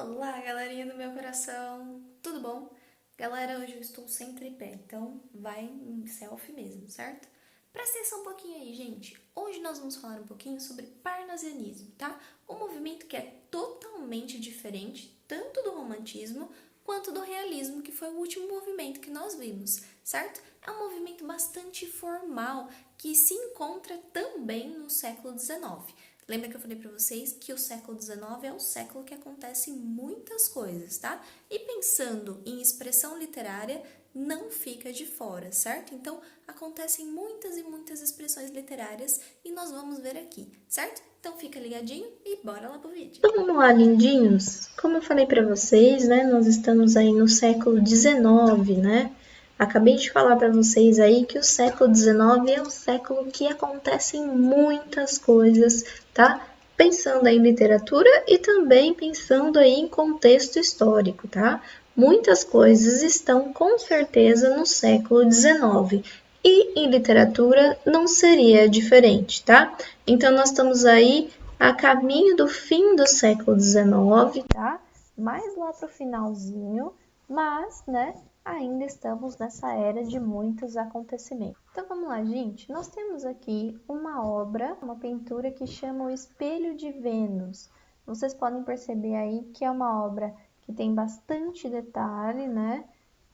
Olá, galerinha do meu coração, tudo bom? Galera, hoje eu estou sem tripé, então vai em selfie mesmo, certo? Presta atenção um pouquinho aí, gente. Hoje nós vamos falar um pouquinho sobre parnasianismo, tá? Um movimento que é totalmente diferente, tanto do romantismo quanto do realismo, que foi o último movimento que nós vimos, certo? É um movimento bastante formal que se encontra também no século XIX. Lembra que eu falei para vocês que o século XIX é o século que acontecem muitas coisas, tá? E pensando em expressão literária, não fica de fora, certo? Então, acontecem muitas e muitas expressões literárias e nós vamos ver aqui, certo? Então, fica ligadinho e bora lá pro vídeo. Então vamos lá, lindinhos. Como eu falei para vocês, né, nós estamos aí no século XIX, né? Acabei de falar para vocês aí que o século XIX é um século que acontecem muitas coisas, tá? Pensando aí em literatura e também pensando aí em contexto histórico, tá? Muitas coisas estão com certeza no século XIX. E em literatura não seria diferente, tá? Então nós estamos aí a caminho do fim do século XIX, tá? Mais lá para o finalzinho, mas, né, ainda estamos nessa era de muitos acontecimentos. Então vamos lá, gente. Nós temos aqui uma obra, uma pintura que chama O Espelho de Vênus. Vocês podem perceber aí que é uma obra que tem bastante detalhe, né?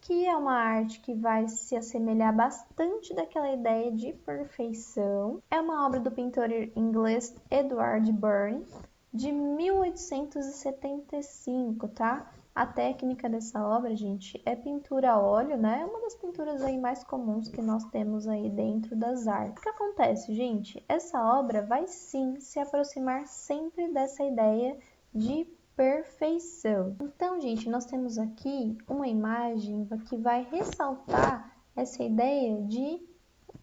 Que é uma arte que vai se assemelhar bastante daquela ideia de perfeição. É uma obra do pintor inglês Edward Burne, de 1875, tá? A técnica dessa obra, gente, é pintura a óleo, né? É uma das pinturas aí mais comuns que nós temos aí dentro das artes. O que acontece, gente? Essa obra vai sim se aproximar sempre dessa ideia de perfeição. Então, gente, nós temos aqui uma imagem que vai ressaltar essa ideia de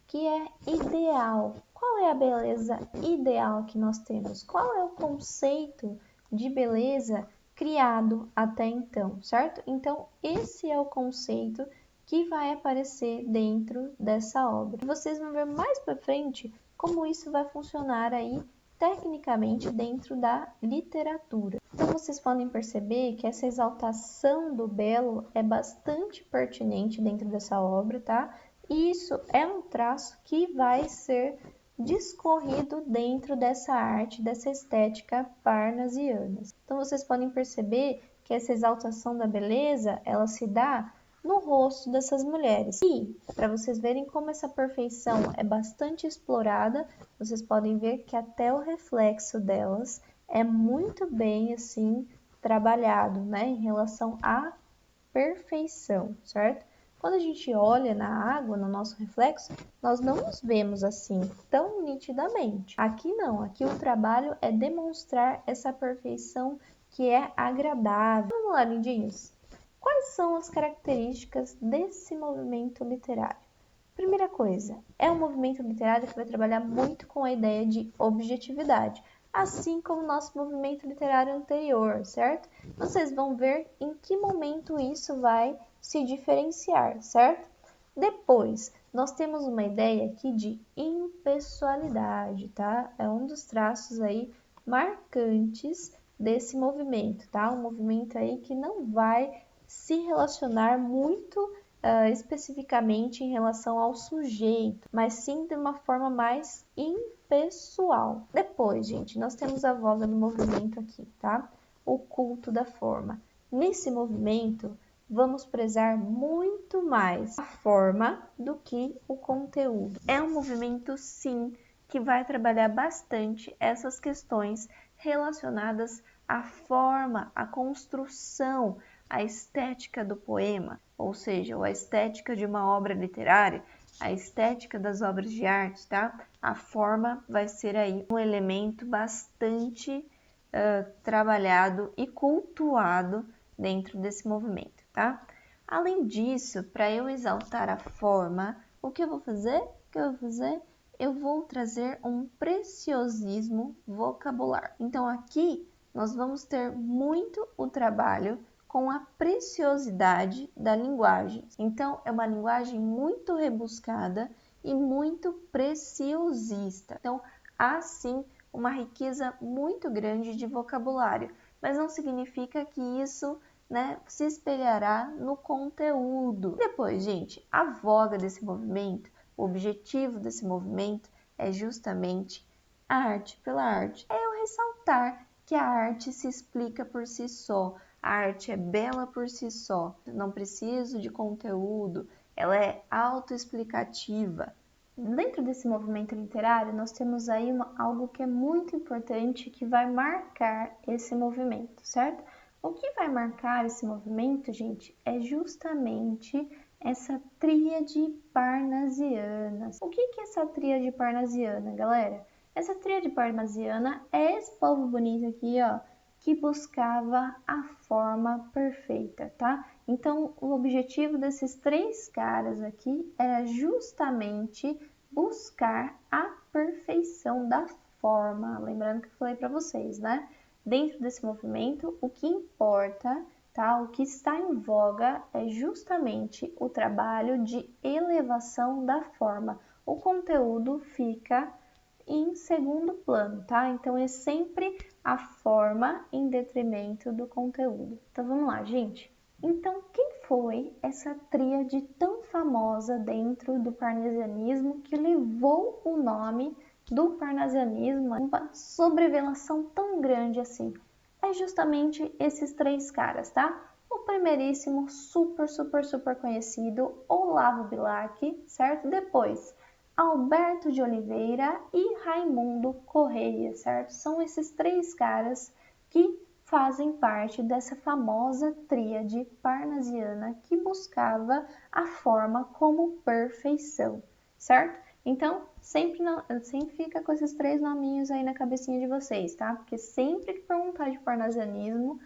que é ideal. Qual é a beleza ideal que nós temos? Qual é o conceito de beleza criado até então, certo? Então, esse é o conceito que vai aparecer dentro dessa obra. Vocês vão ver mais para frente como isso vai funcionar aí tecnicamente dentro da literatura. Então vocês podem perceber que essa exaltação do belo é bastante pertinente dentro dessa obra, tá? E isso é um traço que vai ser discorrido dentro dessa arte, dessa estética parnasiana. Então vocês podem perceber que essa exaltação da beleza, ela se dá no rosto dessas mulheres. E, para vocês verem como essa perfeição é bastante explorada, vocês podem ver que até o reflexo delas é muito bem assim trabalhado, né, em relação à perfeição, certo? Quando a gente olha na água, no nosso reflexo, nós não nos vemos assim tão nitidamente. Aqui não, aqui o trabalho é demonstrar essa perfeição que é agradável. Vamos lá, lindinhos. Quais são as características desse movimento literário? Primeira coisa, é um movimento literário que vai trabalhar muito com a ideia de objetividade, assim como o nosso movimento literário anterior, certo? Vocês vão ver em que momento isso vai se diferenciar, certo? Depois, nós temos uma ideia aqui de impessoalidade, tá? É um dos traços aí marcantes desse movimento, tá? Um movimento aí que não vai se relacionar muito especificamente em relação ao sujeito, mas sim de uma forma mais impessoal. Depois, gente, nós temos a voga do movimento aqui, tá? O culto da forma. Nesse movimento, vamos prezar muito mais a forma do que o conteúdo. É um movimento, sim, que vai trabalhar bastante essas questões relacionadas à forma, à construção, à estética do poema, ou seja, a estética de uma obra literária, a estética das obras de arte, tá? A forma vai ser aí um elemento bastante trabalhado e cultuado dentro desse movimento, tá? Além disso, para eu exaltar a forma, o que eu vou fazer? Eu vou trazer um preciosismo vocabular. Então aqui nós vamos ter muito o trabalho com a preciosidade da linguagem. Então é uma linguagem muito rebuscada e muito preciosista. Então há sim uma riqueza muito grande de vocabulário. mas não significa que isso, né, se espelhará no conteúdo. Depois, gente, a voga desse movimento, o objetivo desse movimento é justamente a arte pela arte. É eu ressaltar que a arte se explica por si só, a arte é bela por si só, não preciso de conteúdo, ela é autoexplicativa. Dentro desse movimento literário, nós temos aí algo que é muito importante que vai marcar esse movimento, certo? O que vai marcar esse movimento, gente, é justamente essa tríade parnasiana. O que é essa tríade parnasiana, galera? Essa tríade parnasiana é esse povo bonito aqui, ó, que buscava a forma perfeita, tá? Então, o objetivo desses três caras aqui era justamente buscar a perfeição da forma. Lembrando que eu falei para vocês, né? Dentro desse movimento, o que importa, tá? O que está em voga é justamente o trabalho de elevação da forma. O conteúdo fica em segundo plano, tá? Então é sempre a forma em detrimento do conteúdo. Então vamos lá, gente. Então quem foi essa tríade tão famosa dentro do parnasianismo que levou o nome do parnasianismo a uma sobrevelação tão grande assim? É justamente esses três caras, tá? O primeiríssimo, super conhecido, Olavo Bilac, certo? Depois, Alberto de Oliveira e Raimundo Correia, certo? São esses três caras que fazem parte dessa famosa tríade parnasiana que buscava a forma como perfeição, certo? Então, sempre fica com esses três nominhos aí na cabecinha de vocês, tá? Porque sempre que perguntar de parnasianismo,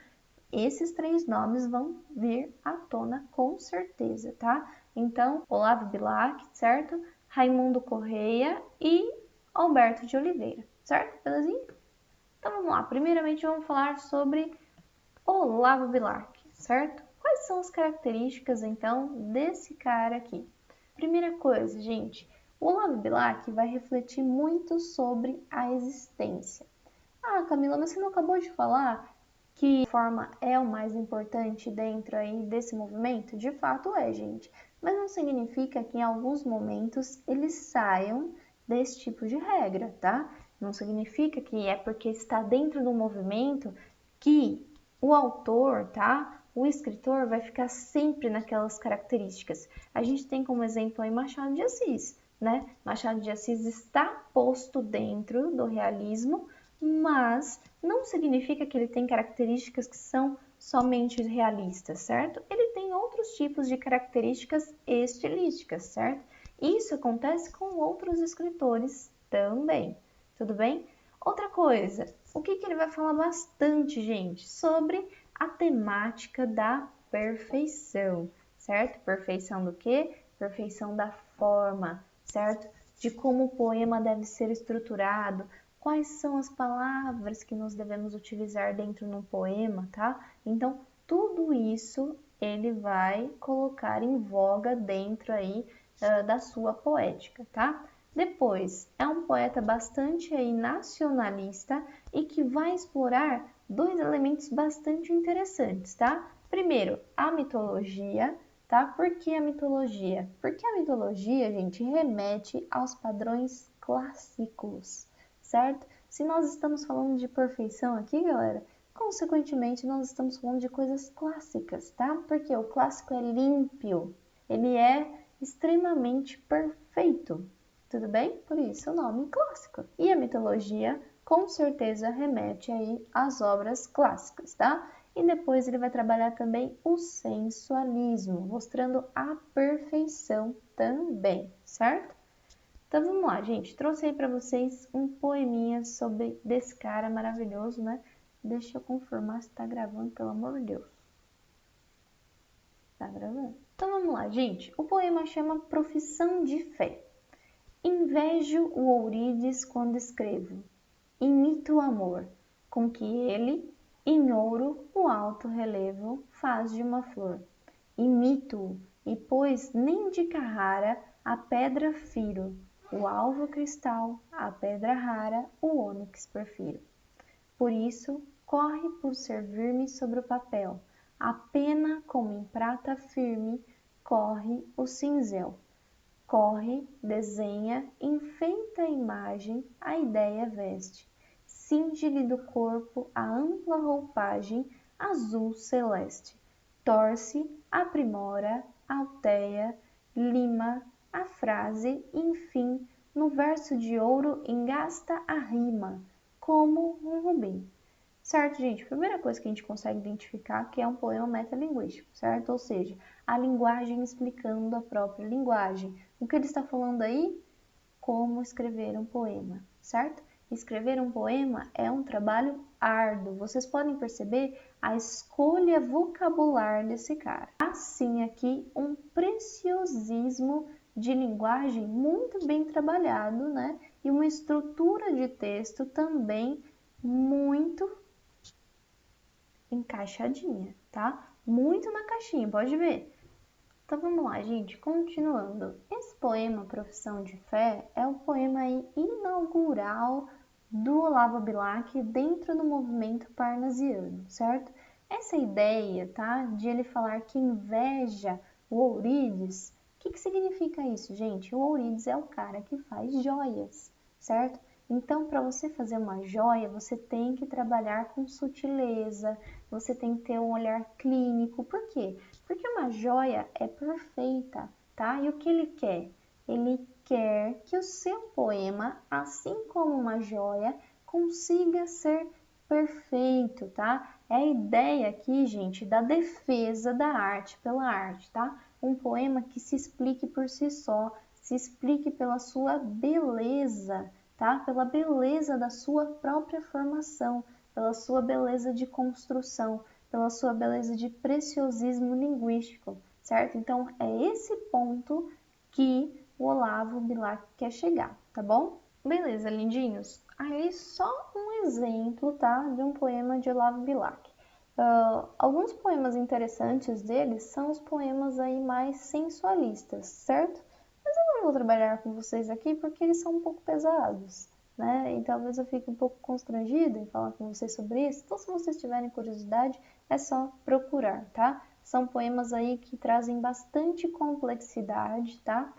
esses três nomes vão vir à tona com certeza, tá? Então, Olavo Bilac, certo? Raimundo Correia e Alberto de Oliveira, certo? Belezinha? Então vamos lá. Primeiramente vamos falar sobre Olavo Bilac, certo? Quais são as características então desse cara aqui? Primeira coisa, gente, o Olavo Bilac vai refletir muito sobre a existência. Ah, Camila, mas você não acabou de falar que a forma é o mais importante dentro aí desse movimento? De fato é, gente. Mas não significa que em alguns momentos eles saiam desse tipo de regra, tá? Não significa que é porque está dentro do movimento que o autor, tá? O escritor vai ficar sempre naquelas características. A gente tem como exemplo aí Machado de Assis, né? Machado de Assis está posto dentro do realismo, mas não significa que ele tem características que são somente realistas, certo? Ele tem outros tipos de características estilísticas, certo? Isso acontece com outros escritores também, tudo bem? Outra coisa, o que ele vai falar bastante, gente? Sobre a temática da perfeição, certo? Perfeição do quê? Perfeição da forma, certo? De como o poema deve ser estruturado, quais são as palavras que nós devemos utilizar dentro de um poema, tá? Então, tudo isso ele vai colocar em voga dentro aí da sua poética, tá? Depois, é um poeta bastante aí nacionalista e que vai explorar dois elementos bastante interessantes, tá? Primeiro, a mitologia, tá? Por que a mitologia? Porque a mitologia, gente, remete aos padrões clássicos, certo? Se nós estamos falando de perfeição aqui, galera, consequentemente nós estamos falando de coisas clássicas, tá? Porque o clássico é límpio, ele é extremamente perfeito, tudo bem? Por isso o nome clássico. E a mitologia com certeza remete aí às obras clássicas, tá? E depois ele vai trabalhar também o sensualismo, mostrando a perfeição também, certo? Então vamos lá, gente. Trouxe aí para vocês um poeminha sobre desse cara maravilhoso, né? Deixa eu confirmar se tá gravando, pelo amor de Deus. Tá gravando? Então vamos lá, gente. O poema chama Profissão de Fé. Invejo o ourides quando escrevo, imito o amor, com que ele, em ouro, o alto relevo faz de uma flor. Imito-o, e pois nem de Carrara a pedra firo, o alvo cristal, a pedra rara, o ônix prefiro. Por isso, corre por servir-me sobre o papel. A pena, como em prata firme, corre o cinzel. Corre, desenha, enfeita a imagem, a ideia veste. Cinge-lhe do corpo a ampla roupagem azul celeste. Torce, aprimora, alteia, lima a frase, enfim, no verso de ouro engasta a rima, como um rubim. Certo, gente? Primeira coisa que a gente consegue identificar que é um poema metalinguístico, certo? Ou seja, a linguagem explicando a própria linguagem. O que ele está falando aí? Como escrever um poema, certo? Escrever um poema é um trabalho árduo. Vocês podem perceber a escolha vocabular desse cara. Assim aqui um preciosismo de linguagem muito bem trabalhado, né? E uma estrutura de texto também muito encaixadinha, tá? Muito na caixinha, pode ver. Então vamos lá, gente, continuando. Esse poema Profissão de Fé é o poema inaugural do Olavo Bilac dentro do movimento parnasiano, certo? Essa ideia, tá, de ele falar que inveja o Ourides, o que significa isso, gente? O Ourides é o cara que faz joias, certo? Então, para você fazer uma joia, você tem que trabalhar com sutileza, você tem que ter um olhar clínico. Por quê? Porque uma joia é perfeita, tá? E o que ele quer? Ele quer que o seu poema, assim como uma joia, consiga ser perfeito, tá? É a ideia aqui, gente, da defesa da arte pela arte, tá? Um poema que se explique por si só, se explique pela sua beleza, tá? Pela beleza da sua própria formação, pela sua beleza de construção, pela sua beleza de preciosismo linguístico, certo? Então, é esse ponto que o Olavo Bilac quer chegar, tá bom? Beleza, lindinhos? Aí só um exemplo, tá? De um poema de Olavo Bilac. Alguns poemas interessantes deles são os poemas aí mais sensualistas, certo? Mas eu não vou trabalhar com vocês aqui porque eles são um pouco pesados, né? E talvez eu fique um pouco constrangida em falar com vocês sobre isso. Então, se vocês tiverem curiosidade, é só procurar, tá? São poemas aí que trazem bastante complexidade, tá?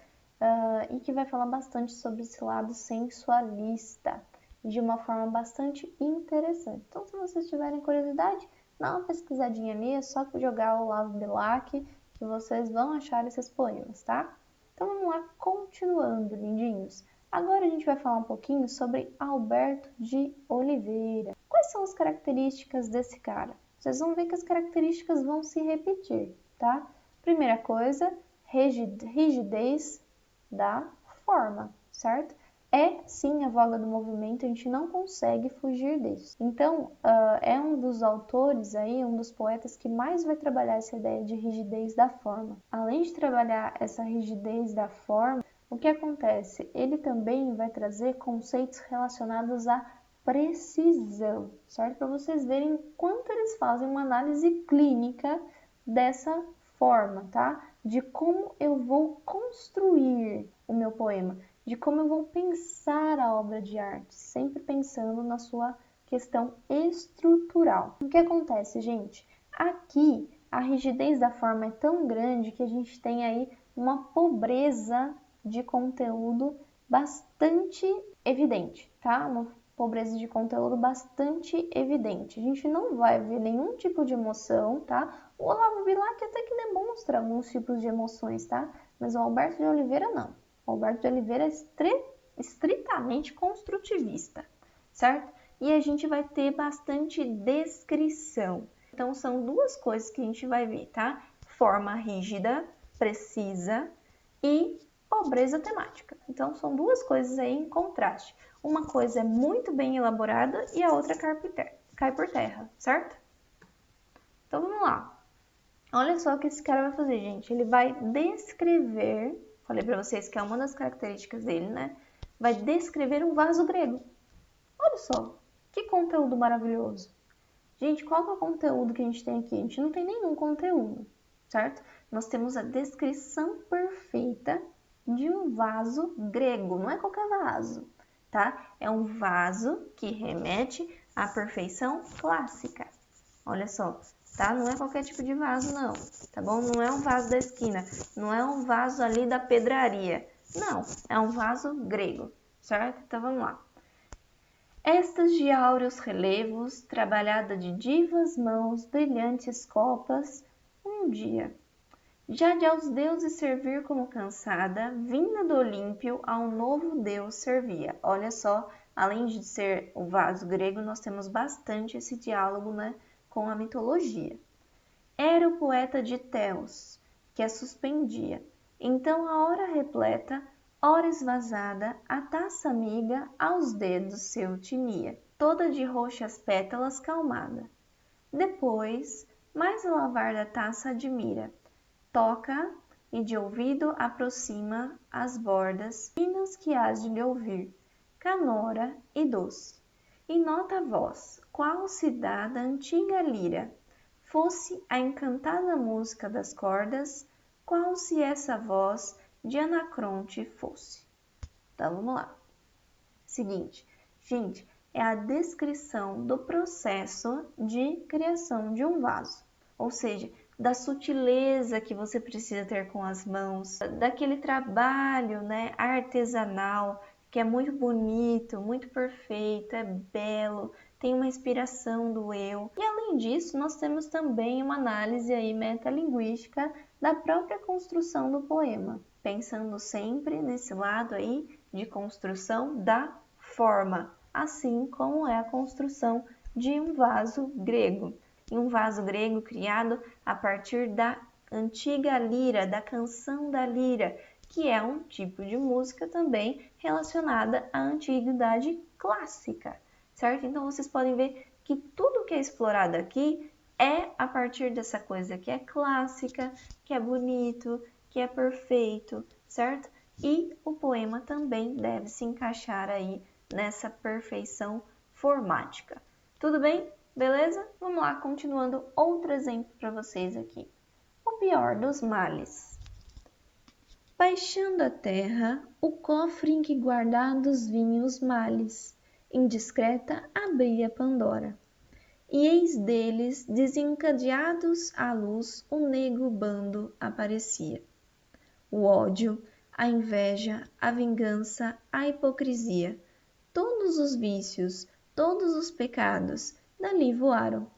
E que vai falar bastante sobre esse lado sensualista, de uma forma bastante interessante. Então, se vocês tiverem curiosidade, dá uma pesquisadinha ali, é só jogar o Olavo Bilac que vocês vão achar esses poemas, tá? Então vamos lá, continuando, lindinhos. Agora a gente vai falar um pouquinho sobre Alberto de Oliveira. Quais são as características desse cara? Vocês vão ver que as características vão se repetir, tá? Primeira coisa, rigidez da forma, certo? É sim a voga do movimento, a gente não consegue fugir disso. Então, é um dos autores aí, um dos poetas que mais vai trabalhar essa ideia de rigidez da forma. Além de trabalhar essa rigidez da forma, o que acontece? Ele também vai trazer conceitos relacionados à precisão, certo? Para vocês verem quanto eles fazem uma análise clínica dessa forma, tá? De como eu vou construir o meu poema, de como eu vou pensar a obra de arte, sempre pensando na sua questão estrutural. O que acontece, gente? Aqui, a rigidez da forma é tão grande que a gente tem aí uma pobreza de conteúdo bastante evidente, tá? Uma pobreza de conteúdo bastante evidente. A gente não vai ver nenhum tipo de emoção, tá? O Olavo Bilac até que demonstra alguns tipos de emoções, tá? Mas o Alberto de Oliveira não. O Alberto de Oliveira é estritamente construtivista, certo? E a gente vai ter bastante descrição. Então, são duas coisas que a gente vai ver, tá? Forma rígida, precisa e pobreza temática. Então, são duas coisas aí em contraste. Uma coisa é muito bem elaborada e a outra cai por terra, certo? Então, vamos lá. Olha só o que esse cara vai fazer, gente. Ele vai descrever, falei para vocês que é uma das características dele, né? Vai descrever um vaso grego. Olha só, que conteúdo maravilhoso. Gente, qual que é o conteúdo que a gente tem aqui? A gente não tem nenhum conteúdo, certo? Nós temos a descrição perfeita de um vaso grego, não é qualquer vaso, tá? É um vaso que remete a perfeição clássica. Olha só, tá? Não é qualquer tipo de vaso, não, tá bom? Não é um vaso da esquina, não é um vaso ali da pedraria. Não, é um vaso grego, certo? Então vamos lá. Estas de áureos relevos, trabalhada de divas mãos, brilhantes copas, um dia, já de aos deuses servir como cansada, vinda do Olímpio, ao novo deus servia. Olha só, além de ser o vaso grego, nós temos bastante esse diálogo, né, com a mitologia. Era o poeta de Teos, que a suspendia. Então a hora repleta, hora esvazada, a taça amiga aos dedos seu tinha, toda de roxas pétalas calmada. Depois, mais a lavar da taça admira, toca e de ouvido aproxima as bordas finas que hás de lhe ouvir, canora e doce. E nota a voz, qual se dá da antiga lira, fosse a encantada música das cordas, qual se essa voz de Anacronte fosse. Então vamos lá. Seguinte, gente, é a descrição do processo de criação de um vaso, ou seja, da sutileza que você precisa ter com as mãos, daquele trabalho, né, artesanal, que é muito bonito, muito perfeito, é belo, tem uma inspiração do eu. E além disso, nós temos também uma análise aí metalinguística da própria construção do poema, pensando sempre nesse lado aí de construção da forma, assim como é a construção de um vaso grego. E um vaso grego criado a partir da antiga lira, da canção da lira, que é um tipo de música também relacionada à antiguidade clássica, certo? Então vocês podem ver que tudo que é explorado aqui é a partir dessa coisa que é clássica, que é bonito, que é perfeito, certo? E o poema também deve se encaixar aí nessa perfeição formática. Tudo bem? Beleza? Vamos lá, continuando outro exemplo para vocês aqui. O pior dos males. Baixando a terra, o cofre em que guardados vinham os males, indiscreta abria Pandora. E eis deles, desencadeados à luz, um negro bando aparecia. O ódio, a inveja, a vingança, a hipocrisia, todos os vícios, todos os pecados, dali voaram.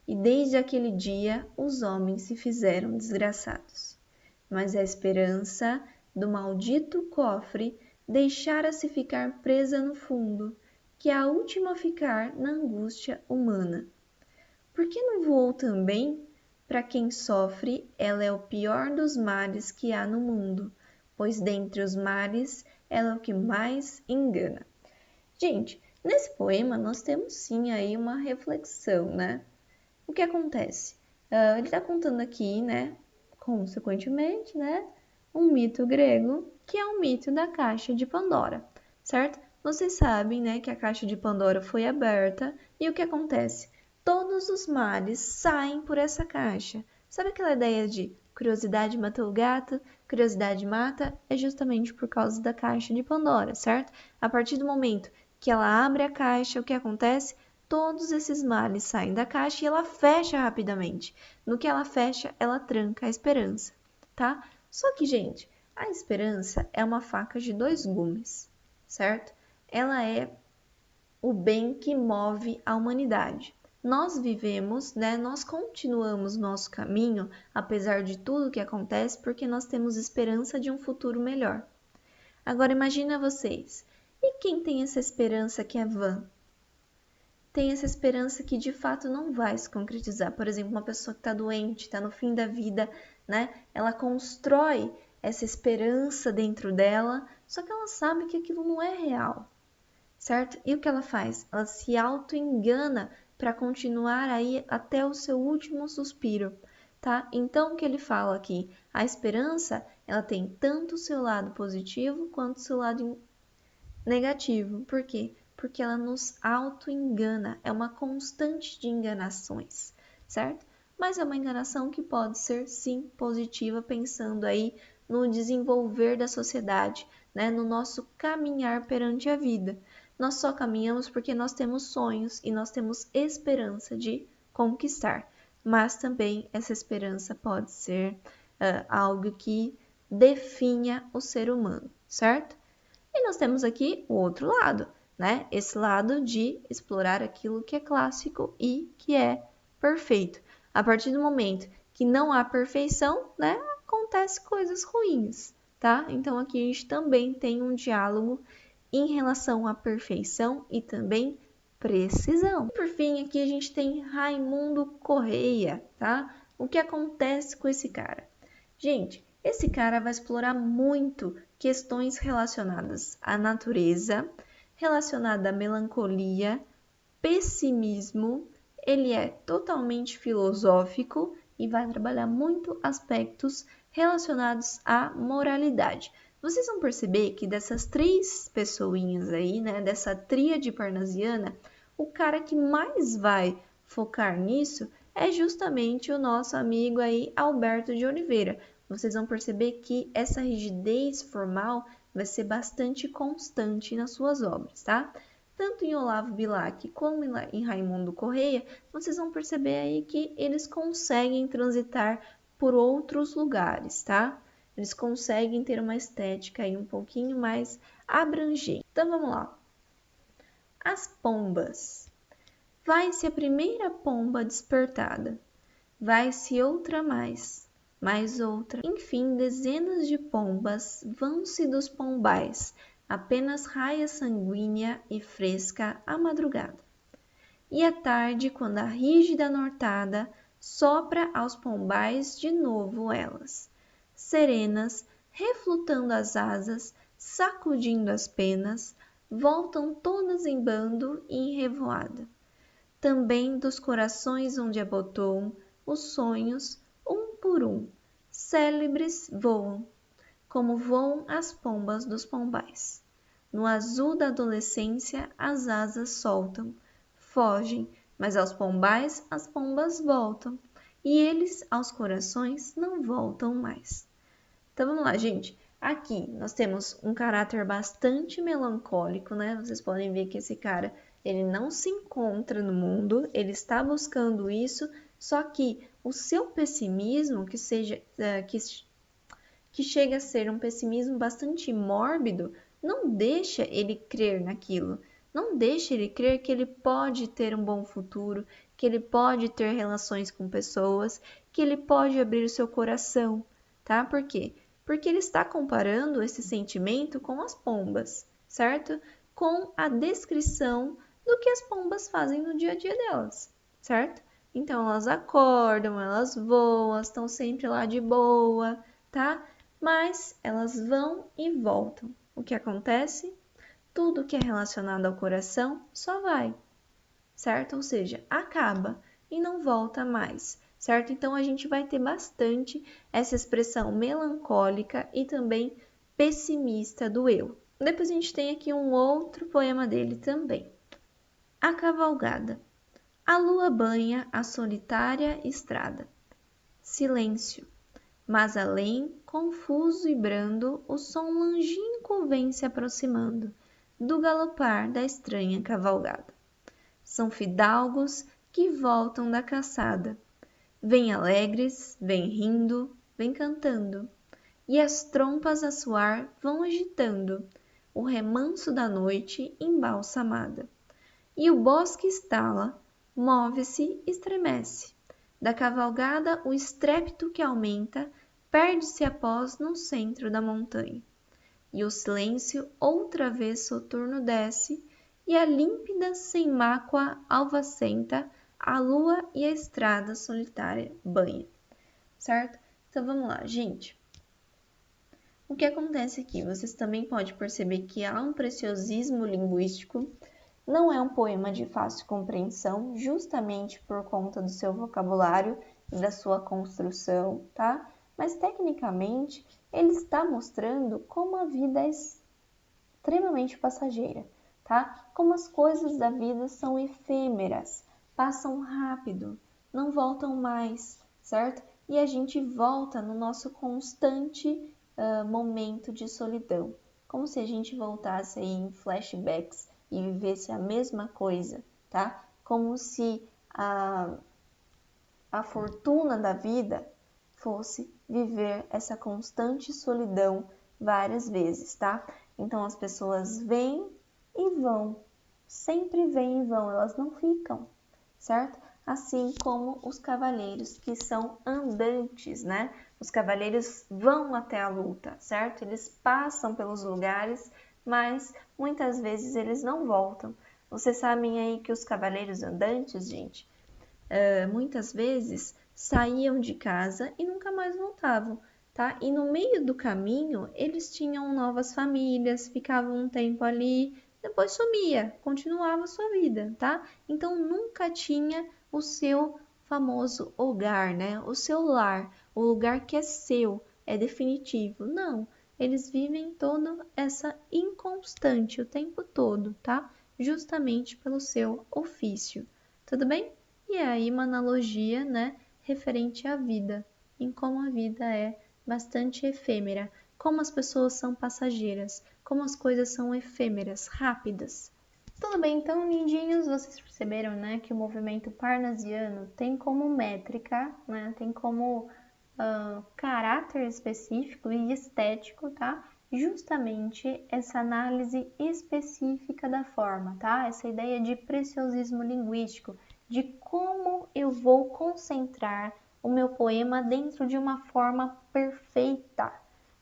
E desde aquele dia os homens se fizeram desgraçados. Mas a esperança do maldito cofre deixara-se ficar presa no fundo, que é a última a ficar na angústia humana. Por que não voou também? Para quem sofre, ela é o pior dos males que há no mundo, pois dentre os males ela é o que mais engana. Gente, nesse poema nós temos sim aí uma reflexão, né? O que acontece? Ele está contando aqui, né, consequentemente, né, um mito grego, que é o mito da caixa de Pandora, certo? Vocês sabem, né, que a caixa de Pandora foi aberta e o que acontece? Todos os males saem por essa caixa. Sabe aquela ideia de curiosidade mata o gato, curiosidade mata? É justamente por causa da caixa de Pandora, certo? A partir do momento que ela abre a caixa, o que acontece? Todos esses males saem da caixa e ela fecha rapidamente. No que ela fecha, ela tranca a esperança, tá? Só que, gente, a esperança é uma faca de dois gumes, certo? Ela é o bem que move a humanidade. Nós vivemos, né? Nós continuamos nosso caminho, apesar de tudo que acontece, porque nós temos esperança de um futuro melhor. Agora imagina vocês, e quem tem essa esperança que é vã? Tem essa esperança que de fato não vai se concretizar. Por exemplo, uma pessoa que está doente, está no fim da vida, né? Ela constrói essa esperança dentro dela, só que ela sabe que aquilo não é real, certo? E o que ela faz? Ela se auto-engana para continuar aí até o seu último suspiro, tá? Então, o que ele fala aqui? A esperança, ela tem tanto o seu lado positivo quanto o seu lado negativo. Por quê? Porque ela nos auto-engana, é uma constante de enganações, certo? Mas é uma enganação que pode ser sim positiva, pensando aí no desenvolver da sociedade, né? No nosso caminhar perante a vida. nós só caminhamos porque nós temos sonhos e nós temos esperança de conquistar. Mas também essa esperança pode ser algo que definha o ser humano, certo? E nós temos aqui o outro lado, né? Esse lado de explorar aquilo que é clássico e que é perfeito. A partir do momento que não há perfeição, né, acontece coisas ruins, tá? Então aqui a gente também tem um diálogo em relação à perfeição e também precisão. Por fim, aqui a gente tem Raimundo Correia, tá? O que acontece com esse cara? Gente, esse cara vai explorar muito questões relacionadas à natureza, relacionada à melancolia, pessimismo. Ele é totalmente filosófico e vai trabalhar muito aspectos relacionados à moralidade. Vocês vão perceber que dessas 3 pessoinhas aí, né, dessa tríade parnasiana, o cara que mais vai focar nisso é justamente o nosso amigo aí, Alberto de Oliveira. Vocês vão perceber que essa rigidez formal vai ser bastante constante nas suas obras, tá? Tanto em Olavo Bilac como em Raimundo Correia, vocês vão perceber aí que eles conseguem transitar por outros lugares, tá? Eles conseguem ter uma estética aí um pouquinho mais abrangente. Então vamos lá. As pombas. Vai-se a primeira pomba despertada, vai-se outra mais outra. Enfim, dezenas de pombas vão-se dos pombais, apenas raia sanguínea e fresca a madrugada. E à tarde, quando a rígida nortada sopra aos pombais de novo elas, serenas, reflutando as asas, sacudindo as penas, voltam todas em bando e em revoada. Também dos corações onde abotoam os sonhos, um por um, célebres voam, como voam as pombas dos pombais. No azul da adolescência as asas soltam, fogem, mas aos pombais as pombas voltam, e eles aos corações não voltam mais. Então vamos lá, gente. Aqui nós temos um caráter bastante melancólico, né? Vocês podem ver que esse cara, ele não se encontra no mundo, ele está buscando isso, só que o seu pessimismo, que chega a ser um pessimismo bastante mórbido, não deixa ele crer naquilo. Não deixa ele crer que ele pode ter um bom futuro, que ele pode ter relações com pessoas, que ele pode abrir o seu coração, tá? Por quê? Porque ele está comparando esse sentimento com as pombas, certo? Com a descrição do que as pombas fazem no dia a dia delas, certo? Então elas acordam, elas voam, elas estão sempre lá de boa, tá? Mas elas vão e voltam. O que acontece? Tudo que é relacionado ao coração só vai, certo? Ou seja, acaba e não volta mais, certo? Então a gente vai ter bastante essa expressão melancólica e também pessimista do eu. Depois a gente tem aqui um outro poema dele também. A Cavalgada. A lua banha a solitária estrada. Silêncio. Mas além, confuso e brando, o som longínquo vem se aproximando do galopar da estranha cavalgada. São fidalgos que voltam da caçada. Vêm alegres, vêm rindo, vêm cantando, e as trompas a soar vão agitando o remanso da noite embalsamada. E o bosque estala, move-se, estremece. Da cavalgada o estrépito que aumenta perde-se após no centro da montanha. E o silêncio outra vez soturno desce, e a límpida sem mácua alvacenta a lua e a estrada solitária banha. Certo? Então vamos lá, gente. O que acontece aqui? Vocês também podem perceber que há um preciosismo linguístico. Não é um poema de fácil compreensão, justamente por conta do seu vocabulário e da sua construção, tá? Mas tecnicamente ele está mostrando como a vida é extremamente passageira, tá? Como as coisas da vida são efêmeras, passam rápido, não voltam mais, certo? E a gente volta no nosso constante momento de solidão, como se a gente voltasse aí em flashbacks e vivesse a mesma coisa, tá? Como se a fortuna da vida fosse viver essa constante solidão várias vezes, tá? Então as pessoas vêm e vão, sempre vêm e vão, elas não ficam, certo? Assim como os cavaleiros que são andantes, né? Os cavaleiros vão até a luta, certo? Eles passam pelos lugares, mas muitas vezes eles não voltam. Vocês sabem aí que os cavaleiros andantes, gente, muitas vezes saíam de casa e nunca mais voltavam, tá? E no meio do caminho eles tinham novas famílias, ficavam um tempo ali, depois sumia, continuava a sua vida, tá? Então nunca tinha o seu famoso hogar, né? O seu lar, o lugar que é seu, é definitivo. Não, eles vivem toda essa inconstante o tempo todo, tá? Justamente pelo seu ofício. Tudo bem? E é aí uma analogia, né, referente à vida, em como a vida é bastante efêmera, como as pessoas são passageiras, como as coisas são efêmeras, rápidas. Tudo bem, então, lindinhos, vocês perceberam, né, que o movimento parnasiano tem como métrica, né, tem como caráter específico e estético, tá? Justamente essa análise específica da forma, tá? Essa ideia de preciosismo linguístico, de como eu vou concentrar o meu poema dentro de uma forma perfeita,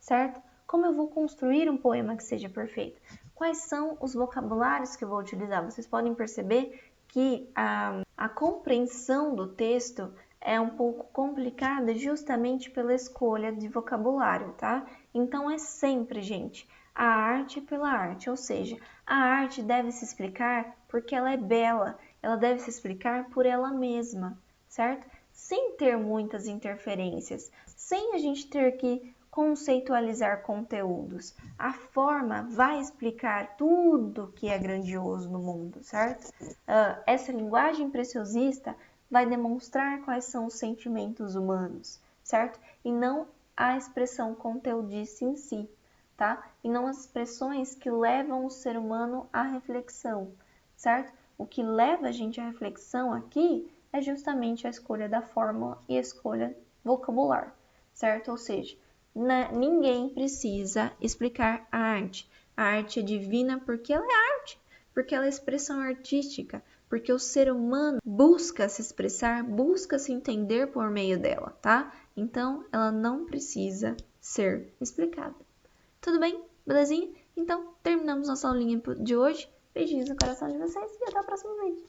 certo? Como eu vou construir um poema que seja perfeito? Quais são os vocabulários que eu vou utilizar? Vocês podem perceber que a compreensão do texto é um pouco complicada justamente pela escolha de vocabulário, tá? Então é sempre, gente, a arte pela arte, ou seja, a arte deve se explicar porque ela é bela, ela deve se explicar por ela mesma, certo? Sem ter muitas interferências, sem a gente ter que conceitualizar conteúdos. A forma vai explicar tudo que é grandioso no mundo, certo? Essa linguagem preciosista vai demonstrar quais são os sentimentos humanos, certo? E não a expressão conteudista em si, tá? E não as expressões que levam o ser humano à reflexão, certo? O que leva a gente à reflexão aqui é justamente a escolha da fórmula e a escolha vocabular, certo? Ou seja, ninguém precisa explicar a arte. A arte é divina porque ela é arte, porque ela é expressão artística, porque o ser humano busca se expressar, busca se entender por meio dela, tá? Então, ela não precisa ser explicada. Tudo bem? Belezinha? Então, terminamos nossa aulinha de hoje. Beijinhos no coração de vocês e até o próximo vídeo.